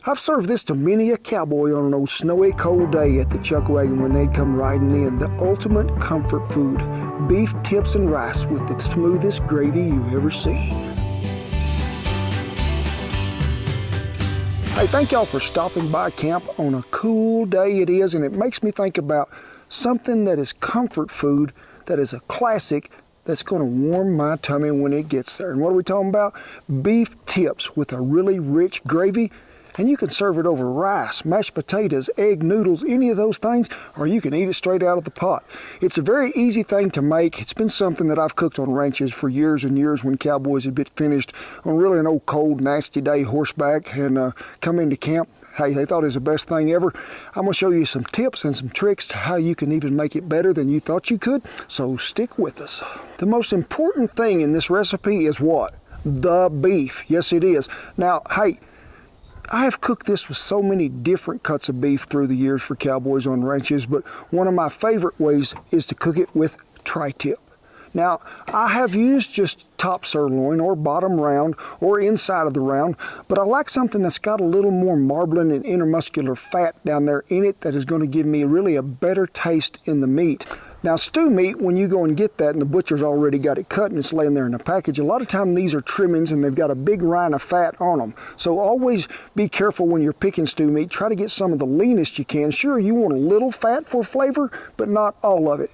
I've served this to many a cowboy on an old snowy cold day at the chuck wagon when they'd come riding in. The ultimate comfort food. Beef tips and rice with the smoothest gravy you ever seen. Hey, thank y'all for stopping by camp on a cool day it is, and it makes me think about something that is comfort food, that is a classic, that's going to warm my tummy when it gets there. And what are we talking about? Beef tips with a really rich gravy. And you can serve it over rice, mashed potatoes, egg noodles, any of those things, or you can eat it straight out of the pot. It's a very easy thing to make. It's been something that I've cooked on ranches for years and years when cowboys had been finished on really an old cold, nasty day horseback and come into camp. Hey, they thought it was the best thing ever. I'm gonna show you some tips and some tricks to how you can even make it better than you thought you could, so stick with us. The most important thing in this recipe is what? The beef. Yes, it is. Now, hey, I have cooked this with so many different cuts of beef through the years for cowboys on ranches, but one of my favorite ways is to cook it with tri-tip. Now, I have used just top sirloin or bottom round or inside of the round, but I like something that's got a little more marbling and intermuscular fat down there in it that is going to give me really a better taste in the meat. Now, stew meat, when you go and get that and the butcher's already got it cut and it's laying there in a package, a lot of time these are trimmings and they've got a big rind of fat on them. So always be careful when you're picking stew meat. Try to get some of the leanest you can. Sure, you want a little fat for flavor, but not all of it.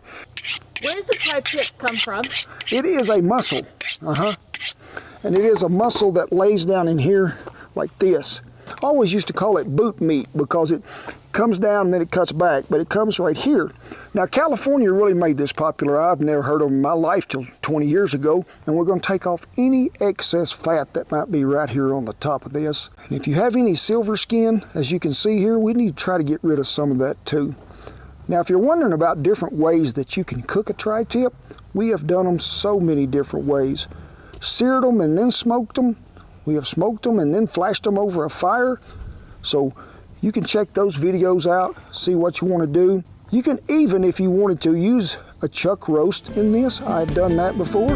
Where does the tri-tip come from? It is a muscle, and it is a muscle that lays down in here like this. I always used to call it boot meat because it comes down and then it cuts back, but it comes right here. Now, California really made this popular. I've never heard of them in my life till 20 years ago, and we're going to take off any excess fat that might be right here on the top of this. And if you have any silver skin, as you can see here, we need to try to get rid of some of that too. Now, if you're wondering about different ways that you can cook a tri-tip, we have done them so many different ways. Seared them and then smoked them. We have smoked them and then flashed them over a fire. So you can check those videos out, see what you want to do. You can even, if you wanted to, use a chuck roast in this. I've done that before.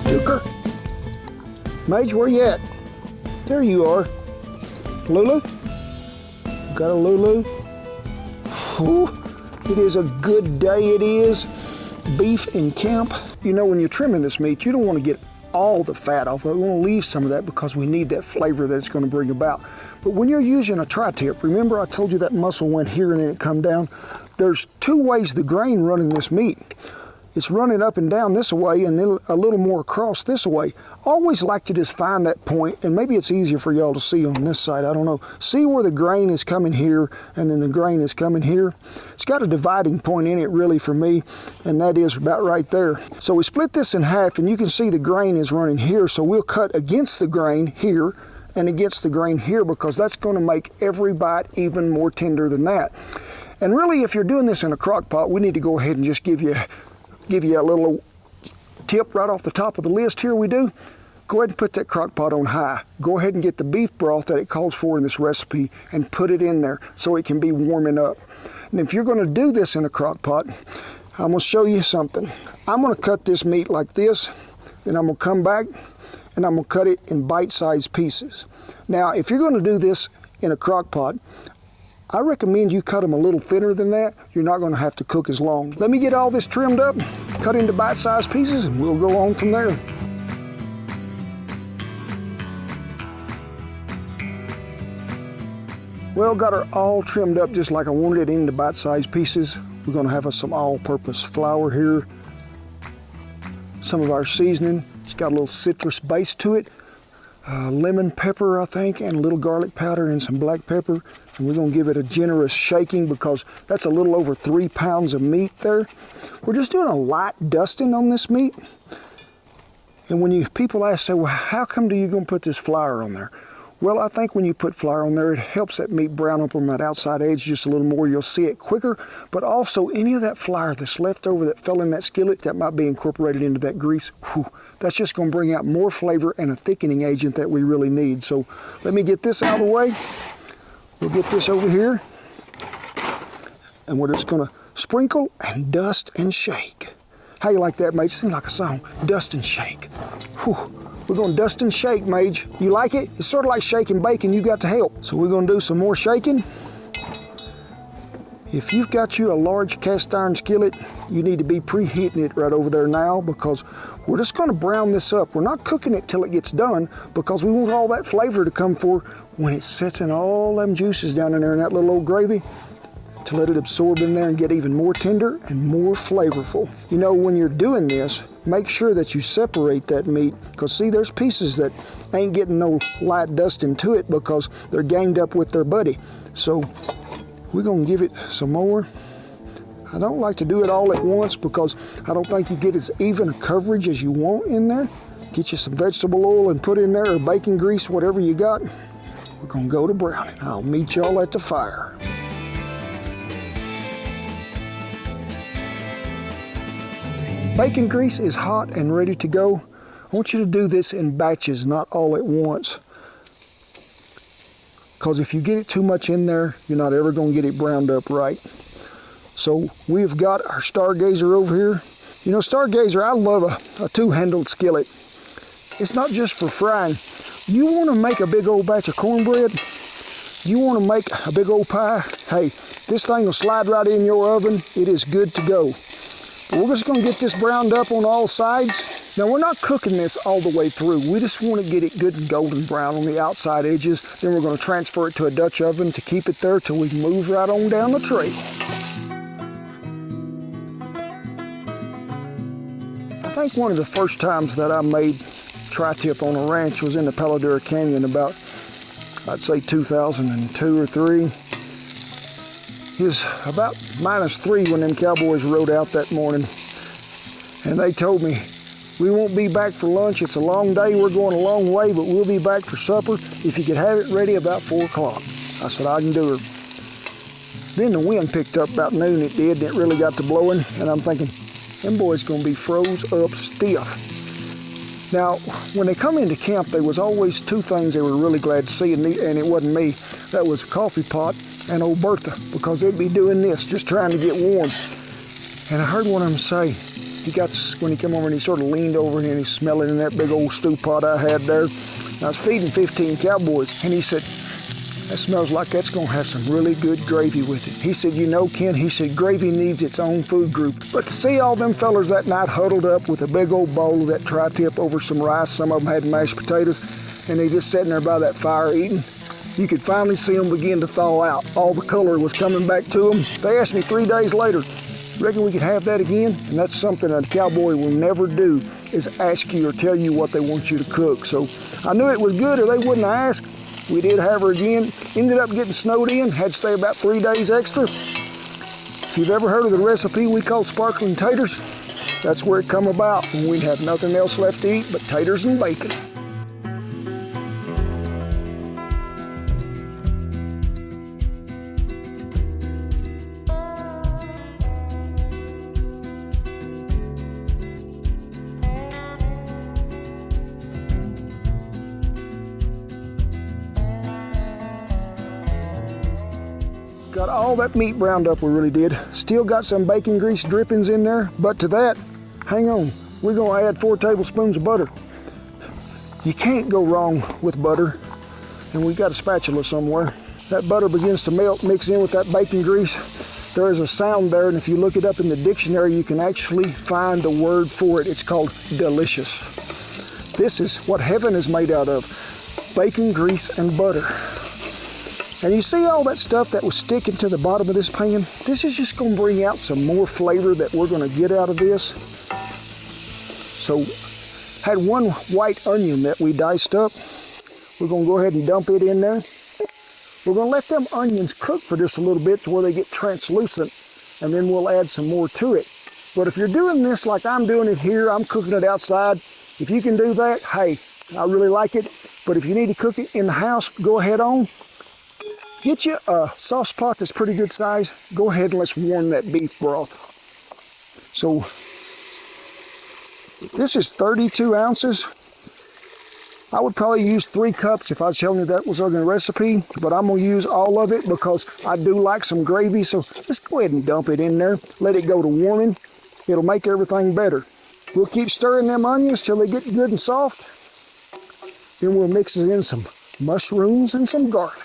Duker. Mage, where you at? There you are. Lulu? Got a Lulu? Whew. It is a good day, it is. Beef in camp. You know, when you're trimming this meat, you don't want to get all the fat off. We want to leave some of that because we need that flavor that it's going to bring about. But when you're using a tri-tip, remember I told you that muscle went here and then it come down? There's two ways the grain running this meat. It's running up and down this way and then a little more across this way. Always like to just find that point, and maybe it's easier for y'all to see on this side, I don't know. See where the grain is coming here and then the grain is coming here? It's got a dividing point in it really for me, and that is about right there. So we split this in half and you can see the grain is running here, so we'll cut against the grain here and against the grain here because that's going to make every bite even more tender than that. And really, if you're doing this in a crock pot, we need to go ahead and just give you a little tip right off the top of the list here. We do. Go ahead and put that crock pot on high. Go ahead and get the beef broth that it calls for in this recipe and put it in there so it can be warming up. And if you're going to do this in a crock pot, I'm going to show you something. I'm going to cut this meat like this, then I'm going to come back and I'm going to cut it in bite-sized pieces. Now, if you're going to do this in a crock pot, I recommend you cut them a little thinner than that. You're not going to have to cook as long. Let me get all this trimmed up, cut into bite-sized pieces, and we'll go on from there. Well, got her all trimmed up just like I wanted it into bite-sized pieces. We're going to have some all-purpose flour here, some of our seasoning. It's got a little citrus base to it. Lemon pepper, I think, and a little garlic powder and some black pepper. And we're going to give it a generous shaking because that's a little over 3 pounds of meat there. We're just doing a light dusting on this meat. And when people ask, say, well, how come do you going to put this flour on there? Well, I think when you put flour on there, it helps that meat brown up on that outside edge just a little more. You'll see it quicker, but also any of that flour that's left over that fell in that skillet that might be incorporated into that grease, whew, that's just going to bring out more flavor and a thickening agent that we really need. So let me get this out of the way. We'll get this over here, and we're just going to sprinkle and dust and shake. How you like that, mate? It seems like a song. Dust and shake. Whew. We're gonna dust and shake, Mage. You like it? It's sort of like shaking bacon, you got to help. So we're gonna do some more shaking. If you've got you a large cast iron skillet, you need to be preheating it right over there now, because we're just gonna brown this up. We're not cooking it till it gets done, because we want all that flavor to come for when it sets in all them juices down in there in that little old gravy, to let it absorb in there and get even more tender and more flavorful. You know, when you're doing this, make sure that you separate that meat, because see, there's pieces that ain't getting no light dusting to it because they're ganged up with their buddy. So we're gonna give it some more. I don't like to do it all at once because I don't think you get as even a coverage as you want in there. Get you some vegetable oil and put in there, or bacon grease, whatever you got. We're gonna go to browning. I'll meet y'all at the fire. Bacon grease is hot and ready to go. I want you to do this in batches, not all at once. Because if you get it too much in there, you're not ever going to get it browned up right. So we've got our Stargazer over here. You know, Stargazer, I love a two-handled skillet. It's not just for frying. You want to make a big old batch of cornbread, you want to make a big old pie, hey, this thing will slide right in your oven. It is good to go. But we're just going to get this browned up on all sides. Now, we're not cooking this all the way through. We just want to get it good and golden brown on the outside edges. Then we're going to transfer it to a Dutch oven to keep it there till we move right on down the trail. I think one of the first times that I made tri-tip on a ranch was in the Paladura Canyon about, I'd say 2002 or 3. It was about -3 when them cowboys rode out that morning. And they told me, we won't be back for lunch. It's a long day. We're going a long way, but we'll be back for supper. If you could have it ready about 4 o'clock. I said, I can do it. Then the wind picked up about noon. It did. It really got to blowing. And I'm thinking, them boys going to be froze up stiff. Now, when they come into camp, there was always 2 things they were really glad to see, and it wasn't me. That was a coffee pot and old Bertha, because they'd be doing this, just trying to get warm. And I heard one of them say, when he came over and he sort of leaned over and he's smelling in that big old stew pot I had there. And I was feeding 15 cowboys, and he said, that smells like that's gonna have some really good gravy with it. He said, you know, Ken, he said, gravy needs its own food group. But to see all them fellers that night huddled up with a big old bowl of that tri-tip over some rice, some of them had mashed potatoes, and they just sitting there by that fire eating, you could finally see them begin to thaw out. All the color was coming back to them. They asked me 3 days later, reckon we could have that again? And that's something a cowboy will never do, is ask you or tell you what they want you to cook. So I knew it was good or they wouldn't have asked. We did have her again. Ended up getting snowed in, had to stay about 3 days extra. If you've ever heard of the recipe we call sparkling taters, that's where it come about when we'd have nothing else left to eat but taters and bacon. Got all that meat browned up, we really did. Still got some bacon grease drippings in there, but to that, hang on, we're gonna add 4 tablespoons of butter. You can't go wrong with butter, and we got a spatula somewhere. That butter begins to melt, mix in with that bacon grease. There is a sound there, and if you look it up in the dictionary, you can actually find the word for it. It's called delicious. This is what heaven is made out of, bacon grease and butter. And you see all that stuff that was sticking to the bottom of this pan? This is just gonna bring out some more flavor that we're gonna get out of this. So, had 1 white onion that we diced up. We're gonna go ahead and dump it in there. We're gonna let them onions cook for just a little bit to where they get translucent, and then we'll add some more to it. But if you're doing this like I'm doing it here, I'm cooking it outside. If you can do that, hey, I really like it. But if you need to cook it in the house, go ahead on. Get you a sauce pot that's pretty good size. Go ahead and let's warm that beef broth. So this is 32 ounces. I would probably use 3 cups if I was telling you that was on the recipe, but I'm gonna use all of it because I do like some gravy. So just go ahead and dump it in there. Let it go to warming. It'll make everything better. We'll keep stirring them onions till they get good and soft. Then we'll mix it in some mushrooms and some garlic.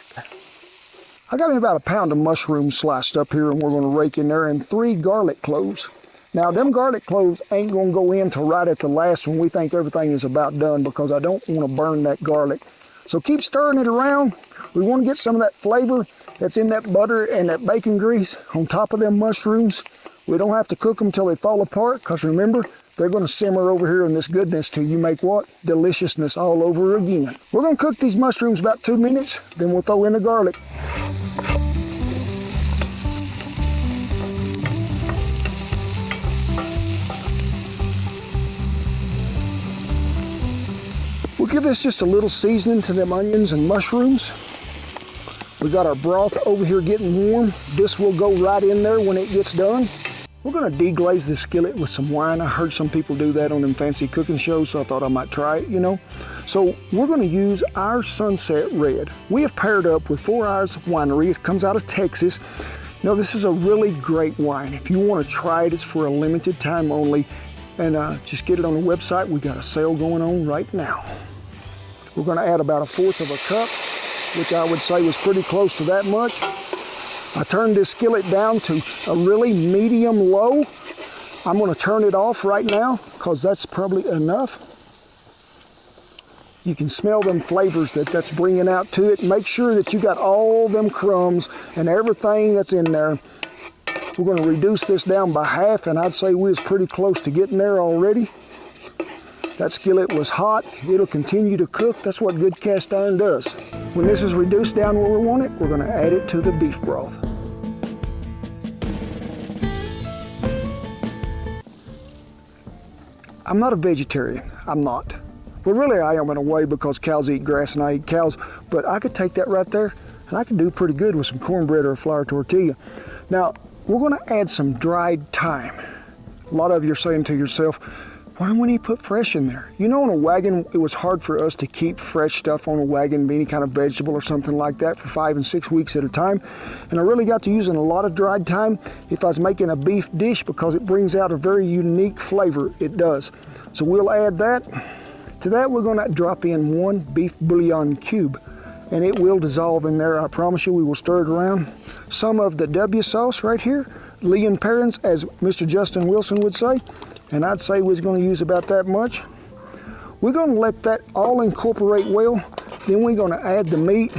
I got me about a pound of mushrooms sliced up here, and we're going to rake in there, and 3 garlic cloves. Now, them garlic cloves ain't going to go in till right at the last when we think everything is about done, because I don't want to burn that garlic. So keep stirring it around. We want to get some of that flavor that's in that butter and that bacon grease on top of them mushrooms. We don't have to cook them till they fall apart, because remember, they're going to simmer over here in this goodness till you make what? Deliciousness all over again. We're going to cook these mushrooms about 2 minutes, then we'll throw in the garlic. We'll give this just a little seasoning to them onions and mushrooms. We got our broth over here getting warm. This will go right in there when it gets done. We're gonna deglaze the skillet with some wine. I heard some people do that on them fancy cooking shows, so I thought I might try it, you know. So we're gonna use our Sunset Red. We have paired up with 4 Hours Winery. It comes out of Texas. You know, this is a really great wine. If you wanna try it, it's for a limited time only. And just get it on the website. We got a sale going on right now. We're gonna add about 1/4 of a cup, which I would say was pretty close to that much. I turned this skillet down to a really medium low. I'm gonna turn it off right now, because that's probably enough. You can smell them flavors that's bringing out to it. Make sure that you got all them crumbs and everything that's in there. We're gonna reduce this down by half, and I'd say we was pretty close to getting there already. That skillet was hot. It'll continue to cook. That's what good cast iron does. When this is reduced down where we want it, we're gonna add it to the beef broth. I'm not a vegetarian, I'm not. Well, really I am in a way, because cows eat grass and I eat cows, but I could take that right there and I could do pretty good with some cornbread or a flour tortilla. Now, we're gonna add some dried thyme. A lot of you are saying to yourself, why wouldn't he put fresh in there? You know, on a wagon, it was hard for us to keep fresh stuff on a wagon, any kind of vegetable or something like that, for 5 and 6 weeks at a time. And I really got to using a lot of dried thyme if I was making a beef dish, because it brings out a very unique flavor, it does. So we'll add that. To that, we're gonna drop in 1 beef bouillon cube, and it will dissolve in there. I promise you, we will stir it around. Some of the W sauce right here, Leon Perrins, as Mr. Justin Wilson would say. And I'd say we're going to use about that much. We're going to let that all incorporate well. Then we're going to add the meat,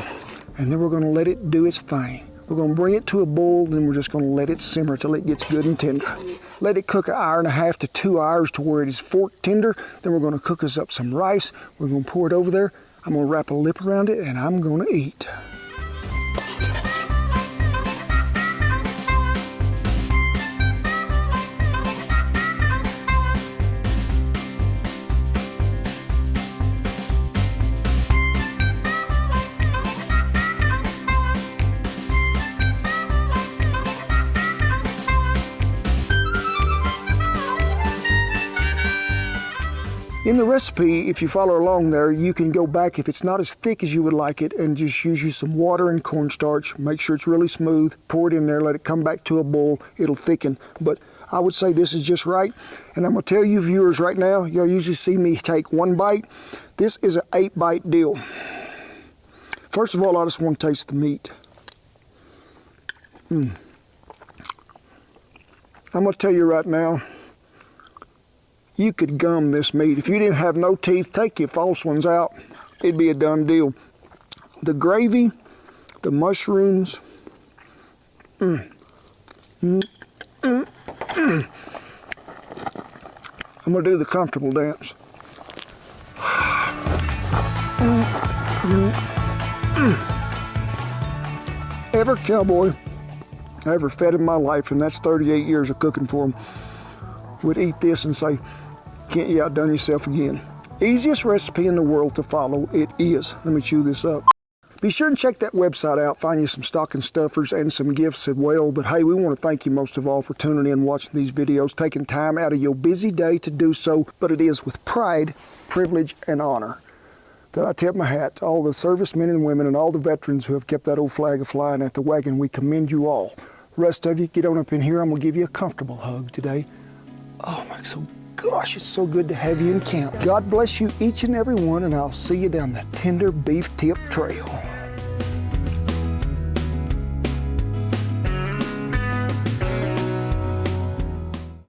and then we're going to let it do its thing. We're going to bring it to a boil, then we're just going to let it simmer till it gets good and tender. Let it cook 1.5 hours to 2 hours to where it is fork tender. Then we're going to cook us up some rice. We're going to pour it over there. I'm going to wrap a lip around it, and I'm going to eat. In the recipe, if you follow along there, you can go back if it's not as thick as you would like it, and just use you some water and cornstarch. Make sure it's really smooth. Pour it in there, let it come back to a boil. It'll thicken. But I would say this is just right. And I'm gonna tell you viewers right now, you'll usually see me take 1 bite. This is an 8-bite deal. First of all, I just want to taste the meat. I'm gonna tell you right now, you could gum this meat. If you didn't have no teeth, take your false ones out. It'd be a done deal. The gravy, the mushrooms. I'm gonna do the comfortable dance. Every cowboy I ever fed in my life, and that's 38 years of cooking for them, would eat this and say, can't you outdone yourself again? Easiest recipe in the world to follow, it is. Let me chew this up. Be sure and check that website out, find you some stocking stuffers and some gifts as well. But hey, we want to thank you most of all for tuning in, watching these videos, taking time out of your busy day to do so. But it is with pride, privilege, and honor that I tip my hat to all the servicemen and women and all the veterans who have kept that old flag a-flying at the wagon. We commend you all. The rest of you, get on up in here. I'm going to give you a comfortable hug today. Oh, my, so good. gosh, it's so good to have you in camp. God bless you each and every one, and I'll see you down the Tender Beef Tip Trail.